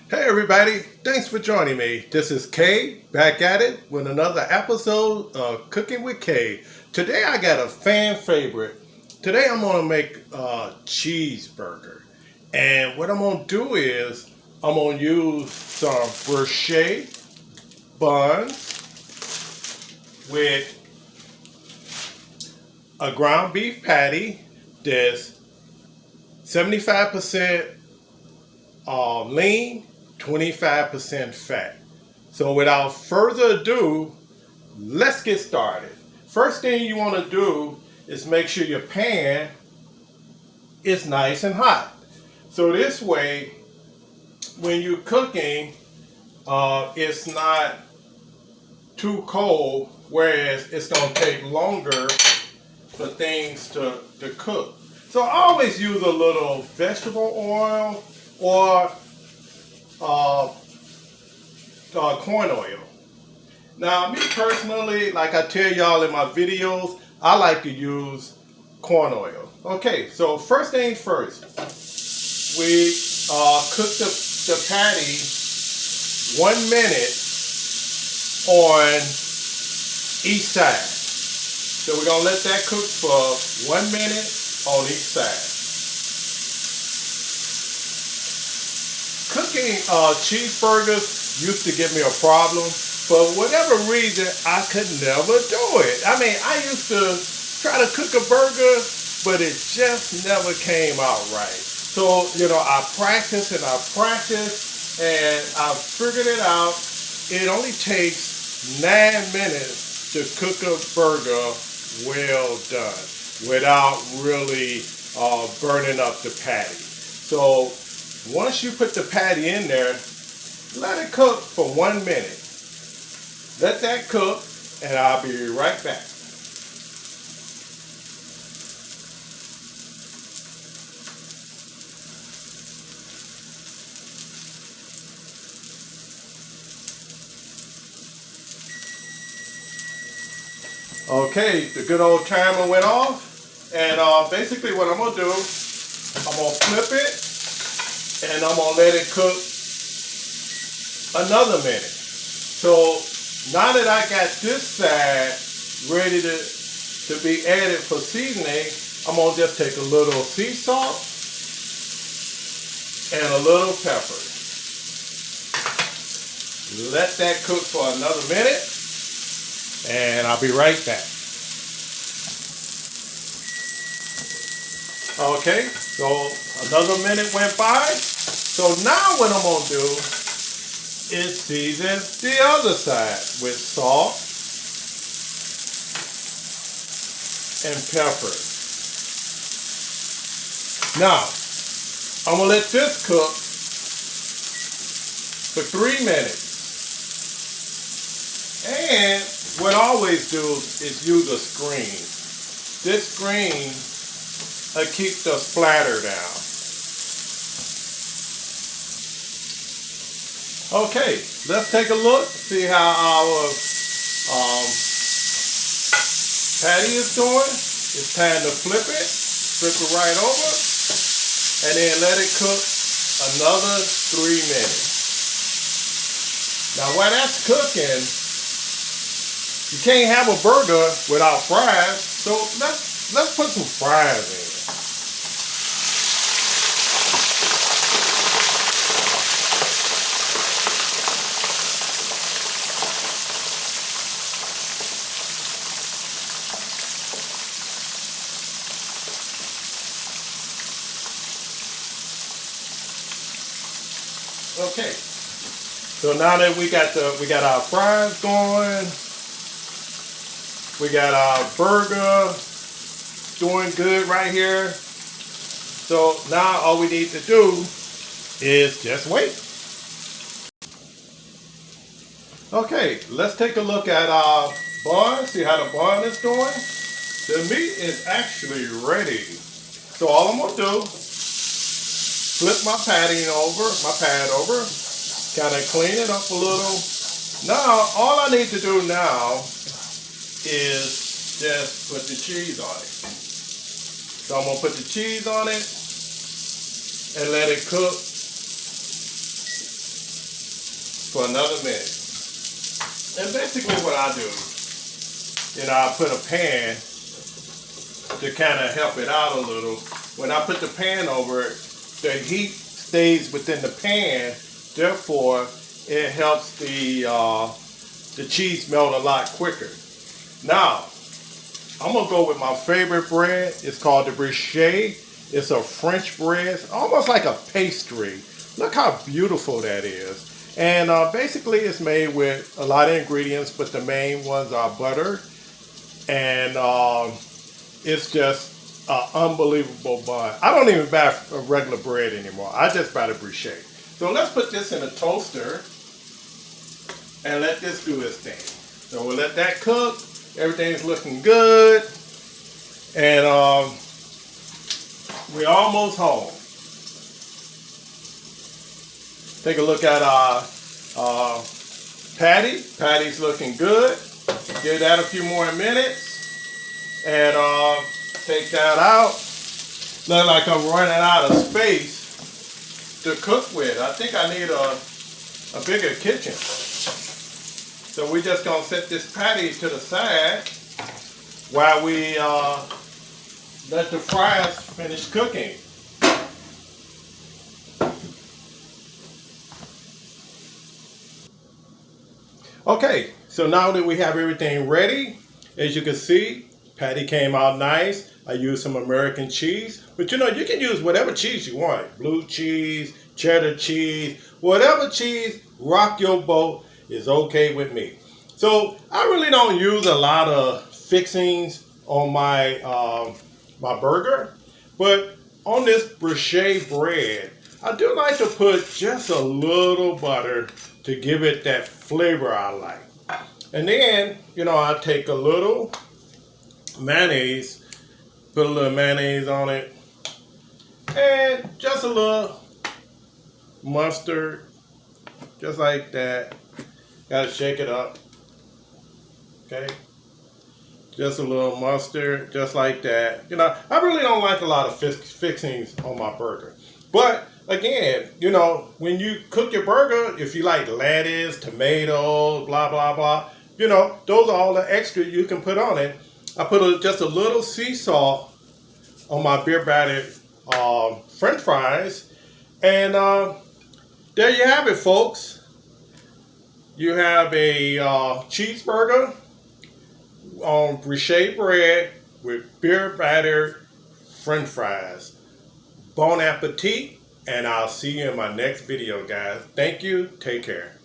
Hey everybody, thanks for joining me. This is Kay back at it with another episode of Cooking with Kay. Today I got a fan favorite. Today I'm going to make a cheeseburger. And what I'm going to do is I'm going to use some brioche buns with a ground beef patty that's 75% lean, 25% fat. So without further ado, let's get started. First thing you want to do is make sure your pan is nice and hot. So this way, when you're cooking, it's not too cold, whereas it's going to take longer for things to cook. So I always use a little vegetable oil or corn oil. Now, me personally, like I tell y'all in my videos, I like to use corn oil. Okay, so first things first, we cook the patty 1 minute on each side. So we're gonna let that cook for 1 minute on each side. Cooking cheeseburgers used to give me a problem. For whatever reason, I could never do it. I mean, I used to try to cook a burger, but it just never came out right. So, I practiced and I practiced, and I figured it out. It only takes 9 minutes to cook a burger well done without really burning up the patty. So once you put the patty in there, let it cook for 1 minute. Let that cook, and I'll be right back. Okay, the good old timer went off, and basically what I'm gonna do, I'm gonna flip it, and I'm gonna let it cook another minute. So now that I got this side ready to be added for seasoning, I'm gonna just take a little sea salt and a little pepper. Let that cook for another minute, and I'll be right back. Okay, so another minute went by. So now what I'm gonna do is season the other side with salt and pepper. Now, I'm gonna let this cook for 3 minutes. And what I always do is use a screen. This screen will keep the splatter down. Okay, let's take a look, see how our patty is doing. It's time to flip it right over, and then let it cook another 3 minutes. Now while that's cooking, you can't have a burger without fries, so let's put some fries in. Okay, so now that we got our fries going, we got our burger doing good right here. So now all we need to do is just wait. Okay, let's take a look at our bun, see how the bun is doing. The meat is actually ready. So all I'm gonna do, flip my pad over, kind of clean it up a little. Now, all I need to do now is just put the cheese on it. So I'm gonna put the cheese on it and let it cook for another minute. And basically what I do, I put a pan to kind of help it out a little. When I put the pan over it, the heat stays within the pan, therefore it helps the cheese melt a lot quicker. Now, I'm gonna go with my favorite bread. It's called the brioche. It's a French bread, it's almost like a pastry. Look how beautiful that is. And basically it's made with a lot of ingredients, but the main ones are butter. And it's just an unbelievable bun. I don't even buy a regular bread anymore. I just buy the brioche. So let's put this in a toaster and let this do its thing. So we'll let that cook. Everything's looking good. And we're almost home. Take a look at our patty. Patty's looking good. Give that a few more minutes. And take that out. Look like I'm running out of space to cook with. I think I need a bigger kitchen. So we're just gonna set this patty to the side while we let the fries finish cooking. Okay, so now that we have everything ready, as you can see, patty came out nice. I used some American cheese, but you can use whatever cheese you want. Blue cheese, cheddar cheese, whatever cheese, rock your boat is okay with me. So I really don't use a lot of fixings on my my burger, but on this brioche bread, I do like to put just a little butter to give it that flavor I like. And then, I take a little mayonnaise, put a little mayonnaise on it, and just a little mustard, just like that. Gotta shake it up. Okay? Just a little mustard, just like that. I really don't like a lot of fixings on my burger. But again, when you cook your burger, if you like lettuce, tomatoes, blah, blah, blah, those are all the extra you can put on it. I put just a little sea salt on my beer battered French fries. And there you have it, folks. You have a cheeseburger on brioche bread with beer battered French fries. Bon appetit, and I'll see you in my next video, guys. Thank you. Take care.